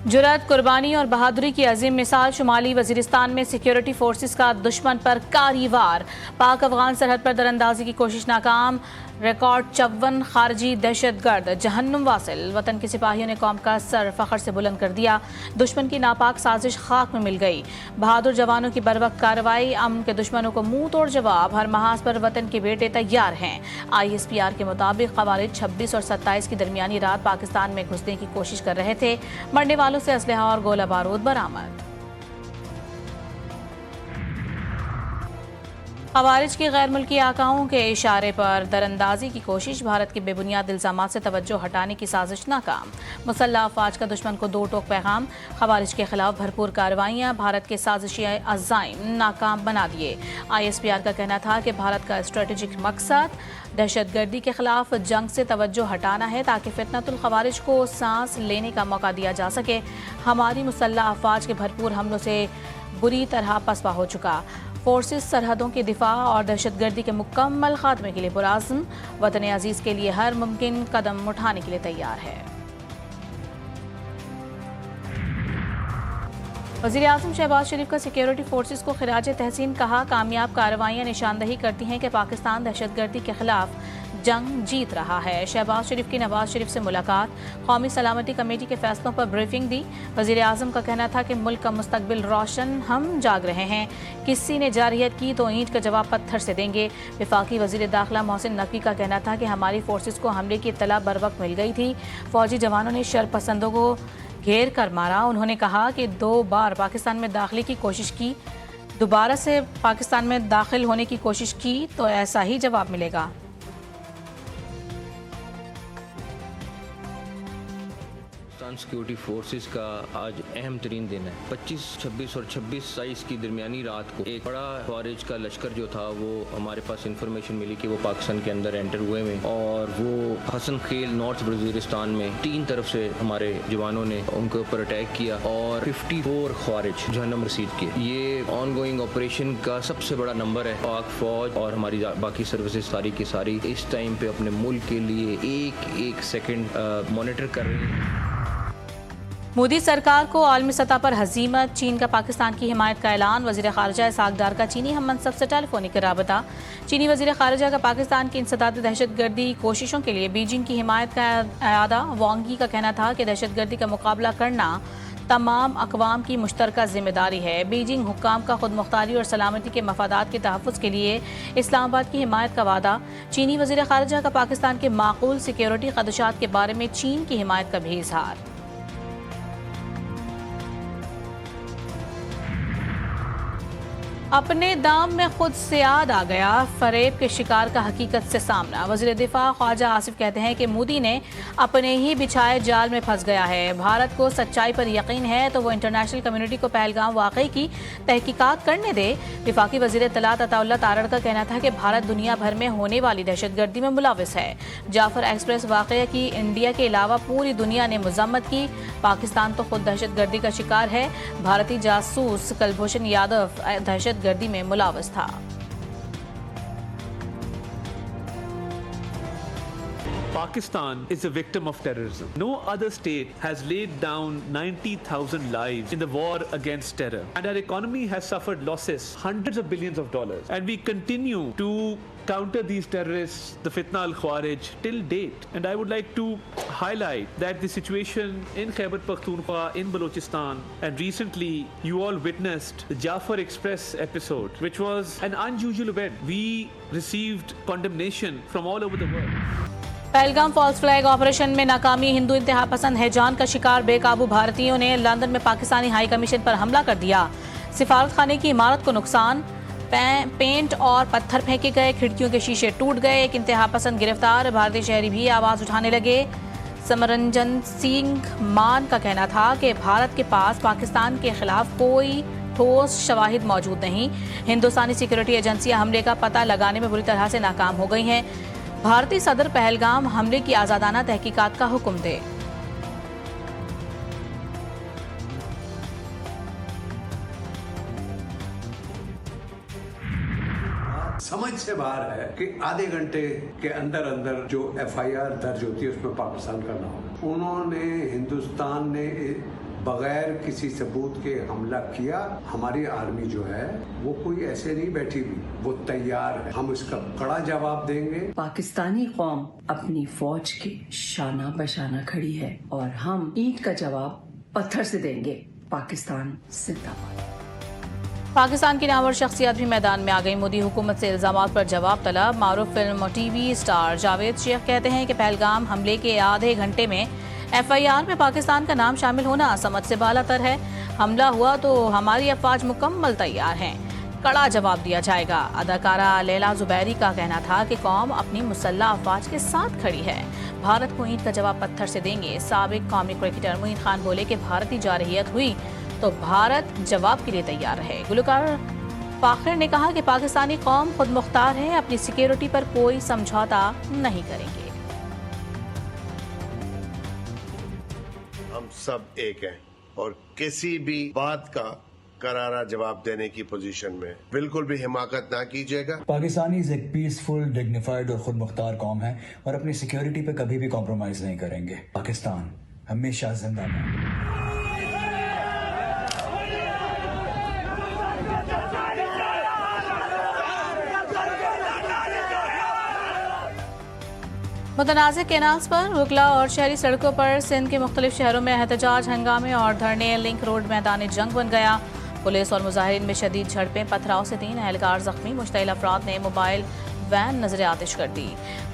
जुरत, कुर्बानी और बहादुरी की अजीम मिसाल शुमाली वजीरिस्तान में सिक्योरिटी फोर्सेस का दुश्मन पर कारी वार। पाक अफगान सरहद पर दरअंदाजी की कोशिश नाकाम। रिकॉर्ड 54 खारजी दहशतगर्द जहन्नुम वासिल। वतन के सिपाहियों ने कौम का सर फखर से बुलंद कर दिया। दुश्मन की नापाक साजिश खाक में मिल गई। बहादुर जवानों की बरवक्त कार्रवाई, अमन के दुश्मनों को मुंह तोड़ जवाब। हर महाज पर वतन के बेटे तैयार हैं। ISPR के मुताबिक खवारिज 26 और 27 की दरमियानी रात पाकिस्तान में घुसने की कोशिश कर रहे थे। मरने वालों से असलहा और गोला बारूद बरामद। खवारिज की गैर मुल्की आकाओं के इशारे पर दरअंदाजी की कोशिश, भारत के बेबुनियाद इल्जामात से तवज्जो हटाने की साजिश नाकाम। मुसल्लह अफवाज का दुश्मन को दो टोक पैगाम, खवारिज के खिलाफ भरपूर कार्रवाइयाँ भारत के साजिशी अज़ाइम नाकाम बना दिए। ISPR का कहना था कि भारत का स्ट्रेटेजिक मकसद दहशतगर्दी के खिलाफ जंग से तवज्जो हटाना है ताकि फितनतुल खवारिज को सांस लेने का मौका दिया जा सके। हमारी मुसल्लह अफवाज के भरपूर हमलों से बुरी तरह पसपा हो चुका। फोर्सेस सरहदों के दिफा और दहशतगर्दी के मुकम्मल खात्मे के लिए पुरअज़्म, वतन अजीज़ के लिए हर मुमकिन कदम उठाने के लिए तैयार है। वज़ीर आज़म शहबाज शरीफ का सिक्योरिटी फोर्सेस को खिराज तहसीन कहा, कामयाब कार्रवाइयाँ निशानदही करती हैं कि पाकिस्तान दहशतगर्दी के खिलाफ जंग जीत रहा है। शहबाज शरीफ की नवाज शरीफ से मुलाकात, कौमी सलामती कमेटी के फैसलों पर ब्रीफिंग दी। वज़ीर आज़म का कहना था कि मुल्क का मुस्तकबिल रोशन, हम जाग रहे हैं। किसी ने जारहियत की तो ईंट का जवाब पत्थर से देंगे। वफाकी वज़ीर दाखिला मोहसिन नकवी का कहना था कि हमारी फोर्सेस को हमले की इत्तला बर वक्त मिल गई थी। फौजी जवानों ने शरपसंदों को घेर कर मारा। उन्होंने कहा कि 2 बार पाकिस्तान में दाखिले की कोशिश की, दोबारा से पाकिस्तान में दाखिल होने की कोशिश की तो ऐसा ही जवाब मिलेगा। सिक्योरिटी फोर्सेस का आज अहम तरीन दिन है। 25, 26 और 26 की दरमियानी रात को एक बड़ा खवारिज का लश्कर जो था वो हमारे पास इंफॉर्मेशन मिली कि वो पाकिस्तान के अंदर एंटर हुए हैं और वो हसन खेल नॉर्थ वजीरिस्तान में 3 तरफ से हमारे जवानों ने उनके ऊपर अटैक किया और 54 खवारिज जहन्नुम रसीद किए। ये ऑनगोइंग ऑपरेशन का सबसे बड़ा नंबर है। पाक फौज और हमारी बाकी सर्विसेज सारी की सारी इस टाइम पे अपने मुल्क के लिए एक सेकेंड मॉनिटर कर रही है। मोदी सरकार को आलमी सतह पर हजीमत, चीन का पाकिस्तान की हिमायत का ऐलान। वज़ीर ख़ारिजा इसहाक़ डार का चीनी हम मनसब से टेलीफोनिक राबता। चीनी वज़ीर ख़ारिजा का पाकिस्तान की इंसदाद दहशतगर्दी कोशिशों के लिए बीजिंग की हिमायत का अयादा। वांगी का कहना था कि दहशतगर्दी का मुकाबला करना तमाम अक़वाम की मुश्तरका जिम्मेदारी है। बीजिंग हुक्काम का खुद मुख्तारी और सलामती के मफादात के तहफ़्फ़ुज़ के लिए इस्लामाबाद की हिमायत का वादा। चीनी वज़ीर ख़ारिजा का पाकिस्तान के माकूल सिक्योरिटी ख़दशात के बारे में चीन की हिमायत का भी इजहार। अपने दाम में खुद से याद आ गया, फरेब के शिकार का हकीकत से सामना। वज़ीर दिफा ख्वाजा आसिफ कहते हैं कि मोदी ने अपने ही बिछाए जाल में फंस गया है। भारत को सच्चाई पर यकीन है तो वो इंटरनेशनल कम्युनिटी को पहलगाम वाक़ई की तहकीकात करने दे। वफाकी वज़ीर इत्तलात अताउल्लाह तारड़ का कहना था कि भारत दुनिया भर में होने वाली दहशतगर्दी में मुलविस है। जाफर एक्सप्रेस वाक़या की इंडिया के अलावा पूरी दुनिया ने मज़म्मत की। पाकिस्तान तो खुद दहशतगर्दी का शिकार है। भारतीय जासूस कुलभूषण यादव दहशतगर्दी में मुलविस था। Pakistan is a victim of terrorism. No other state has laid down 90,000 lives in the war against terror. And our economy has suffered losses, hundreds of billions of dollars. And we continue to counter these terrorists, the Fitna al-Khawarij, till date. And I would like to highlight that the situation in Khyber Pakhtunkhwa, in Balochistan, and recently you all witnessed the Jafar Express episode, which was an unusual event. We received condemnation from all over the world. Pahalgam false flag operation में नाकामी, हिंदू इंतहा पसंद हैजान का शिकार बेकाबू भारतीयों ने London में पाकिस्तानी हाई कमीशन पर हमला कर दिया। सिफारत खाने की इमारत को नुकसान, पेंट और पत्थर फेंके गए, खिड़कियों के शीशे टूट गए। एक इंतहा पसंद गिरफ्तार, भारतीय शहरी भी आवाज़ उठाने लगे। समरंजन सिंह मान का कहना था कि भारत के पास पाकिस्तान के खिलाफ कोई ठोस शवाहिद मौजूद नहीं। हिंदुस्तानी सिक्योरिटी एजेंसियां हमले का पता लगाने में बुरी तरह से नाकाम हो गई हैं। भारतीय सदर पहलगाम हमले की आज़ादाना तहकीकात का हुक्म दे। समझ से बाहर है कि आधे घंटे के अंदर अंदर जो FIR दर्ज होती है उसमें पाकिस्तान का नाम। उन्होंने, हिंदुस्तान ने बगैर किसी सबूत के हमला किया। हमारी आर्मी जो है वो कोई ऐसे नहीं बैठी हुई, वो तैयार है। हम इसका कड़ा जवाब देंगे। पाकिस्तानी कौम अपनी फौज के शाना बशाना खड़ी है और हम ईंट का जवाब पत्थर से देंगे। पाकिस्तान जिंदाबाद। पाकिस्तान की नामवर शख्सियत भी मैदान में आ गई। मोदी हुकूमत से इल्जामात पर जवाब तलब। मारूफ फिल्म और टीवी स्टार जावेद शेख कहते हैं कि पहलगाम हमले के आधे घंटे में FIR में पाकिस्तान का नाम शामिल होना समझ से बालातर है। हमला हुआ तो हमारी अफवाज मुकम्मल तैयार हैं, कड़ा जवाब दिया जाएगा। अदाकारा लैला जुबैरी का कहना था कि कौम अपनी मुसल्लह अफवाज के साथ खड़ी है, भारत को ईंट का जवाब पत्थर से देंगे। साबिक कौमी क्रिकेटर मोइन खान बोले कि भारत की जारहियत हुई तो भारत जवाब के लिए तैयार है। गुलकार फाखिर ने कहा कि पाकिस्तानी कौम खुद मुख्तार है, अपनी सिक्योरिटी पर कोई समझौता नहीं करेंगे। हम सब एक हैं और किसी भी बात का करारा जवाब देने की पोजीशन में बिल्कुल भी हिमाकत ना कीजिएगा। पाकिस्तानीज एक पीसफुल, डिग्निफाइड और खुद मुख्तार कौम है और अपनी सिक्योरिटी पे कभी भी कॉम्प्रोमाइज नहीं करेंगे। पाकिस्तान हमेशा जिंदाबाद। मुतनाज़ केनाल्स पर वकला और शहरी सड़कों पर सिंध के मुख्तलिफ शहरों में एहतजाज, हंगामे और धरने। लिंक रोड मैदान जंग बन गया। पुलिस और मुजाहिरीन में शदीद झड़पें, पथराव से 3 एहलकार जख्मी। मुश्तइल अफराद ने मोबाइल वैन नजर आतिश कर दी।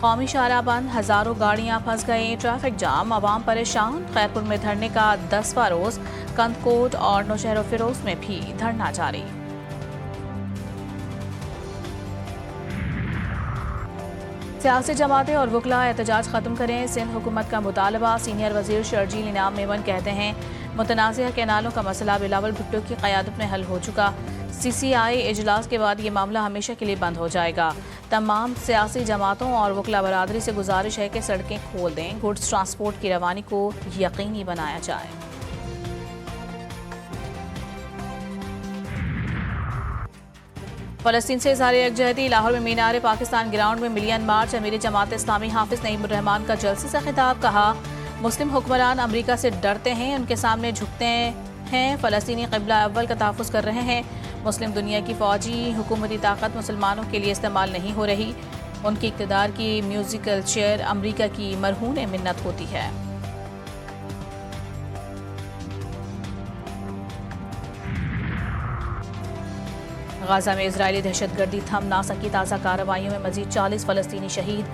कौमी शाहराह बंद, हजारों गाड़ियां फंस गई। ट्रैफिक जाम, आवाम परेशान। खैरपुर में धरने का 10वां रोज। कंदकोट और नौशहर फिरोज में भी धरना जारी। सियासी जमातें और वकला एहतजाज खत्म करें, सिंध हुकूमत का मुतालबा। सीनियर वजीर शर्जील इनाम मेमन कहते हैं मुतनाज़िया कैनालों का मसला बिलावल भुट्टो की क़यादत में हल हो चुका। CCI इजलास के बाद ये मामला हमेशा के लिए बंद हो जाएगा। तमाम सियासी जमातों और वकला बरादरी से गुजारिश है कि सड़कें खोल दें, गुड्स ट्रांसपोर्ट की रवानी को यकीनी बनाया जाए। फ़लस्तीन से इज़हार यकजहती। लाहौर में मीनार पाकिस्तान ग्राउंड में मिलियन मार्च। अमीर जमात इस्लामी हाफिज नईमुर्रहमान का जलसे से खिताब। कहा मुस्लिम हुक्मरान अमरीका से डरते हैं, उनके सामने झुकते हैं। फ़लस्तीनी क़िबला अव्वल का तहफ़्फ़ुज़ कर रहे हैं। मुस्लिम दुनिया की फ़ौजी हुकूमती ताकत मुसलमानों के लिए इस्तेमाल नहीं हो रही। उनकी इक़्तिदार की म्यूज़िकल चेयर अमरीका की मरहून मिन्नत होती है। गाज़ा में इजरायली दहशतगर्दी थम ना सकी। ताज़ा कार्रवाइयों में मजीद 40 फ़लस्तीनी शहीद,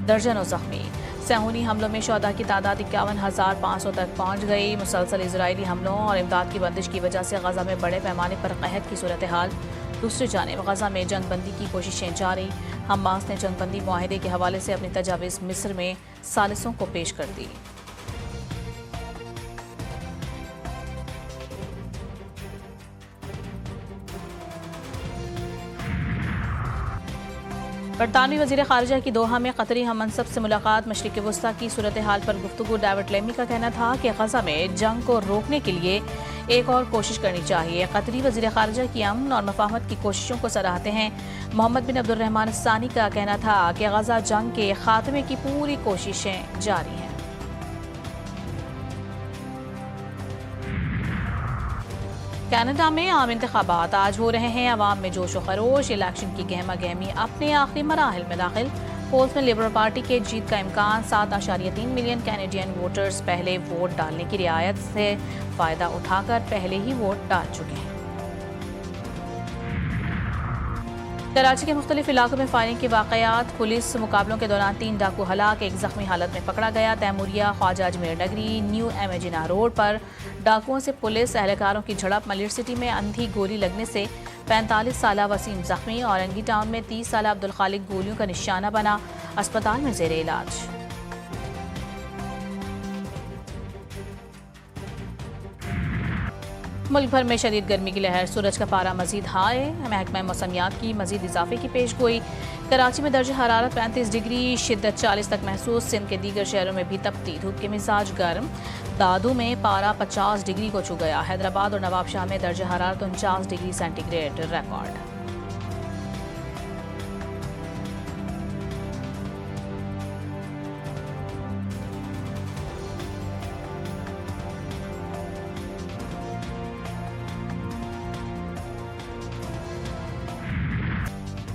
दर्जनों जख्मी। सहूनी हमलों में शहदा की तादाद 51,500 तक पहुँच गई। मुसलसल इजरायली हमलों और इमदाद की बंदिश की वजह से गाज़ा में बड़े पैमाने पर कहत की सूरत हाल। दूसरी जानिब गाज़ा में जंगबंदी की कोशिशें जारी। हमास ने जंगबंदी मुआहदे के हवाले से अपनी तजावीज़ मिस्र में सालिसों को पेश कर दी। बरतानवी वज़ीर ख़ारिजा की दोहा में क़तरी हममनसब से मुलाकात। मशरिक़ वस्ता की सूरत हाल पर गुफ्तगू। डेविड लेमी का कहना था कि ग़ज़ा में जंग को रोकने के लिए एक और कोशिश करनी चाहिए। क़तरी वज़ीर ख़ारिजा की अमन और मफ़ाहमत की कोशिशों को सराहते हैं। मोहम्मद बिन अब्दुर्रहमान सानी का कहना था कि ग़ज़ा जंग के ख़ात्मे की पूरी कोशिशें जारी हैं। कनाडा में आम इंतखाबात आज हो रहे हैं। अवाम में जोश व खरोश। इलेक्शन की गहमा गहमी अपने आखिरी मराहिल में दाखिल। पोल्स में लिबरल पार्टी के जीत का इम्कान। 7.3 मिलियन कैनेडियन वोटर्स पहले वोट डालने की रियायत से फ़ायदा उठाकर पहले ही वोट डाल चुके हैं। कराची के मुख्तलिफ इलाकों में फायरिंग के वाक़यात। पुलिस मुकाबलों के दौरान 3 डाकू हलाक, एक जख्मी हालत में पकड़ा गया। तैमूरिया ख्वाजा अजमेर नगरी न्यू एमेजिना रोड पर डाकुओं से पुलिस एहलकारों की झड़प। मलिर सिटी में अंधी गोली लगने से 45 साला वसीम जख्मी। औरंगी टाउन में 30 साला अब्दुल खालिक गोलियों का निशाना बना, अस्पताल में ज़ेरे इलाज। मुल्क भर में शदीद गर्मी की लहर। सूरज का पारा मजीद हाई। महकमा मौसमियात की मजीद इजाफे की पेश गोई। कराची में दर्ज हरारत 35 डिग्री, शिद्दत 40 तक महसूस। सिंध के दीगर शहरों में भी तपती धूप के मिजाज गर्म। दादू में पारा 50 डिग्री को छू गया। हैदराबाद और नवाबशाह में दर्ज हरारत 49 डिग्री सेंटीग्रेड रिकॉर्ड।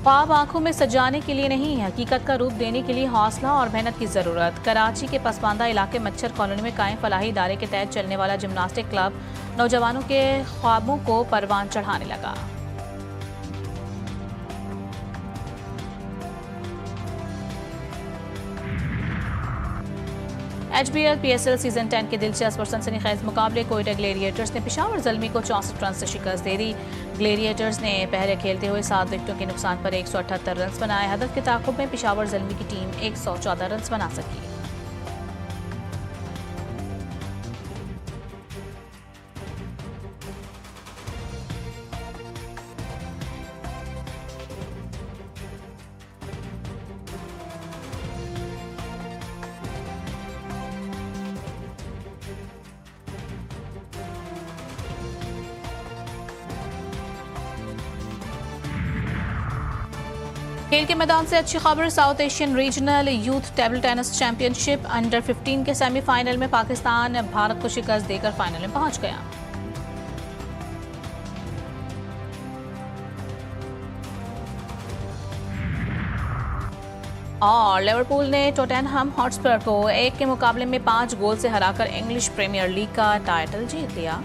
ख्वाब आंखों में सजाने के लिए नहीं, हकीकत का रूप देने के लिए हौसला और मेहनत की जरूरत। कराची के पसमानदा इलाके मच्छर कॉलोनी में कायम फलाही इदारे के तहत चलने वाला जिम्नास्टिक क्लब नौजवानों के ख्वाबों को परवान चढ़ाने लगा। HBL PSL सीजन 10 के दिलचस्प और सनसनीखेज मुकाबले कोयटा ग्लेडिएटर्स ने पेशावर ज़ल्मी को 64 रन से शिकस्त दे दी। ग्लेडिएटर्स ने पहले खेलते हुए 7 विकेटों के नुकसान पर 178 रन बनाए। हदफ के ताक़ुब में पेशावर ज़ल्मी की टीम 114 रन बना सकी। खेल के मैदान से अच्छी खबर। South Asian regional youth table tennis championship under 15 के सेमीफाइनल में पाकिस्तान भारत को शिकस्त देकर फाइनल में पहुंच गया। और लिवरपूल ने टॉटनहम हॉटस्पर को 1 के मुकाबले में 5 गोल से हराकर इंग्लिश प्रीमियर लीग का टाइटल जीत लिया।